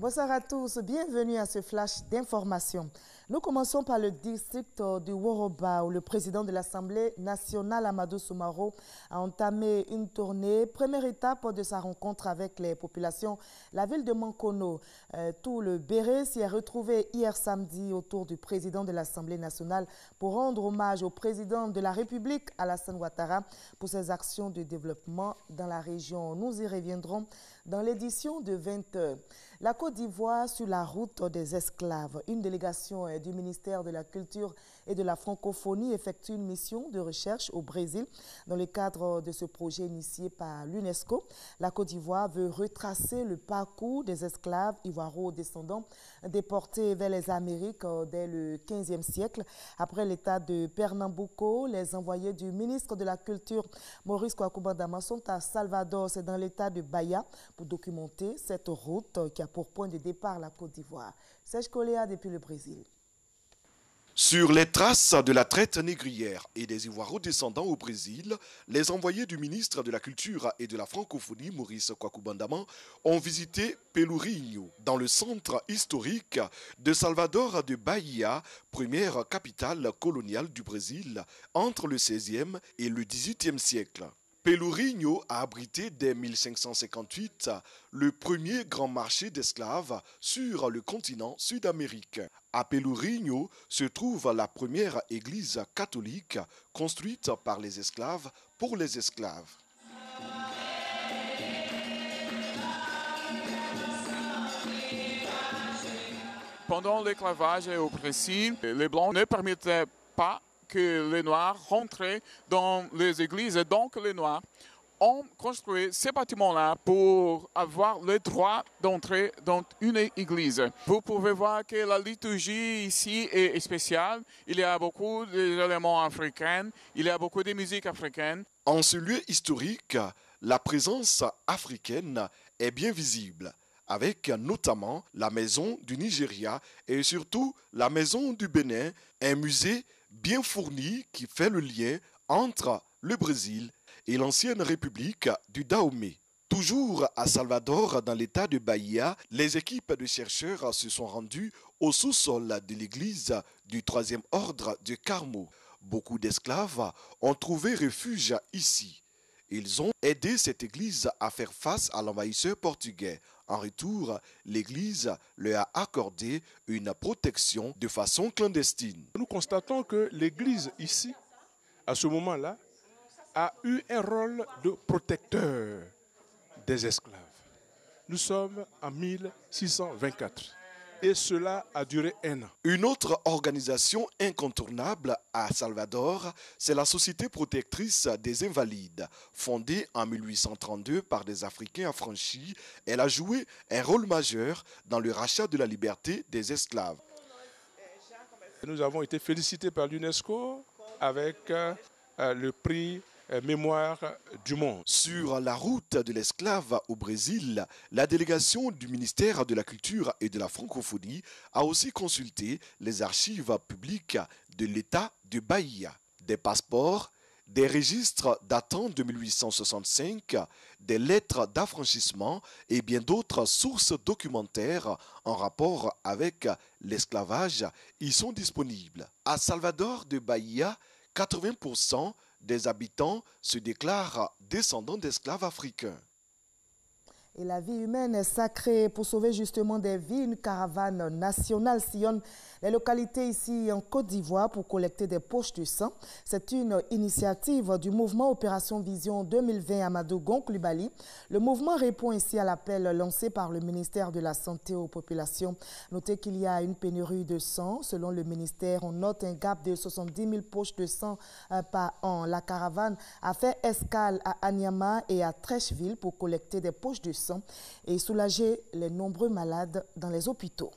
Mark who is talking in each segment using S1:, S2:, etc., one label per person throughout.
S1: Bonsoir à tous, bienvenue à ce flash d'information. Nous commençons par le district du Woroba où le président de l'Assemblée nationale, Amadou Soumaro, a entamé une tournée. Première étape de sa rencontre avec les populations, la ville de Mankono. Tout le Béret s'y est retrouvé hier samedi autour du président de l'Assemblée nationale pour rendre hommage au président de la République, Alassane Ouattara, pour ses actions de développement dans la région. Nous y reviendrons dans l'édition de 20h. La Côte d'Ivoire sur la route des esclaves. Une délégation du ministère de la Culture et de la Francophonie effectue une mission de recherche au Brésil dans le cadre de ce projet initié par l'UNESCO. La Côte d'Ivoire veut retracer le parcours des esclaves ivoiro-descendants déportés vers les Amériques dès le XVe siècle. Après l'état de Pernambuco, les envoyés du ministre de la Culture, Maurice Kwakubandama, sont à Salvador, c'est dans l'état de Bahia, pour documenter cette route qui a pour point de départ la Côte d'Ivoire. Serge Coléa depuis le Brésil.
S2: Sur les traces de la traite négrière et des Ivoiro-descendants au Brésil, les envoyés du ministre de la Culture et de la Francophonie, Maurice Kwakubandama, ont visité Pelourinho, dans le centre historique de Salvador de Bahia, première capitale coloniale du Brésil, entre le XVIe et le XVIIIe siècle. Pelourinho a abrité dès 1558 le premier grand marché d'esclaves sur le continent sud-américain. À Pelourinho se trouve la première église catholique construite par les esclaves pour les esclaves.
S3: Pendant l'esclavage au Brésil, les Blancs ne permettaient pas que les Noirs rentraient dans les églises. Donc les Noirs ont construit ces bâtiments-là pour avoir le droit d'entrer dans une église. Vous pouvez voir que la liturgie ici est spéciale. Il y a beaucoup d'éléments africains, il y a beaucoup de musique africaine.
S2: En ce lieu historique, la présence africaine est bien visible, avec notamment la maison du Nigeria et surtout la maison du Bénin, un musée bien fourni qui fait le lien entre le Brésil et l'ancienne république du Dahomey. Toujours à Salvador, dans l'état de Bahia, les équipes de chercheurs se sont rendues au sous-sol de l'église du 3e ordre de Carmo. Beaucoup d'esclaves ont trouvé refuge ici. Ils ont aidé cette église à faire face à l'envahisseur portugais. En retour, l'église leur a accordé une protection de façon clandestine.
S4: Nous constatons que l'église ici, à ce moment-là, a eu un rôle de protecteur des esclaves. Nous sommes en 1624 et cela a duré 1 an.
S2: Une autre organisation incontournable à Salvador, c'est la Société protectrice des invalides. Fondée en 1832 par des Africains affranchis, elle a joué un rôle majeur dans le rachat de la liberté des esclaves.
S4: Nous avons été félicités par l'UNESCO avec le prix Mémoire du monde.
S2: Sur la route de l'esclave au Brésil, la délégation du ministère de la Culture et de la Francophonie a aussi consulté les archives publiques de l'État de Bahia. Des passeports, des registres datant de 1865, des lettres d'affranchissement et bien d'autres sources documentaires en rapport avec l'esclavage y sont disponibles. À Salvador de Bahia, 80% des habitants se déclarent descendants d'esclaves africains.
S1: Et la vie humaine est sacrée. Pour sauver justement des vies, une caravane nationale sillonne les localités ici en Côte d'Ivoire pour collecter des poches de sang. C'est une initiative du mouvement Opération Vision 2020 Amadou Gon Coulibaly. Le mouvement répond ici à l'appel lancé par le ministère de la Santé aux populations. Notez qu'il y a une pénurie de sang. Selon le ministère, on note un gap de 70 000 poches de sang par an. La caravane a fait escale à Anyama et à Trècheville pour collecter des poches de sang et soulager les nombreux malades dans les hôpitaux.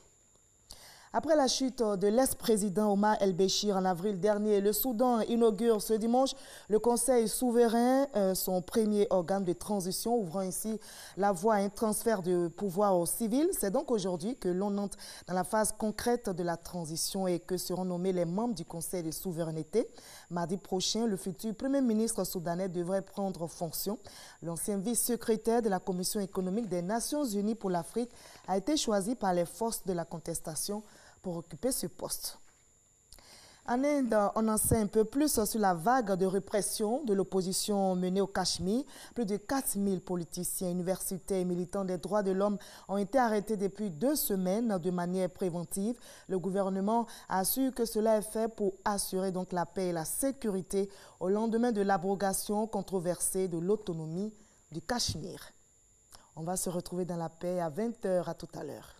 S1: Après la chute de l'ex-président Omar El-Béchir en avril dernier, le Soudan inaugure ce dimanche le Conseil souverain, son premier organe de transition, ouvrant ainsi la voie à un transfert de pouvoir aux civils. C'est donc aujourd'hui que l'on entre dans la phase concrète de la transition et que seront nommés les membres du Conseil de souveraineté. Mardi prochain, le futur Premier ministre soudanais devrait prendre fonction. L'ancien vice-secrétaire de la Commission économique des Nations Unies pour l'Afrique a été choisi par les forces de la contestation pour occuper ce poste. En Inde, on en sait un peu plus sur la vague de répression de l'opposition menée au Cachemire. Plus de 4000 politiciens, universitaires et militants des droits de l'homme ont été arrêtés depuis 2 semaines de manière préventive. Le gouvernement assure que cela est fait pour assurer donc la paix et la sécurité au lendemain de l'abrogation controversée de l'autonomie du Cachemire. On va se retrouver dans la paix à 20 h. À tout à l'heure.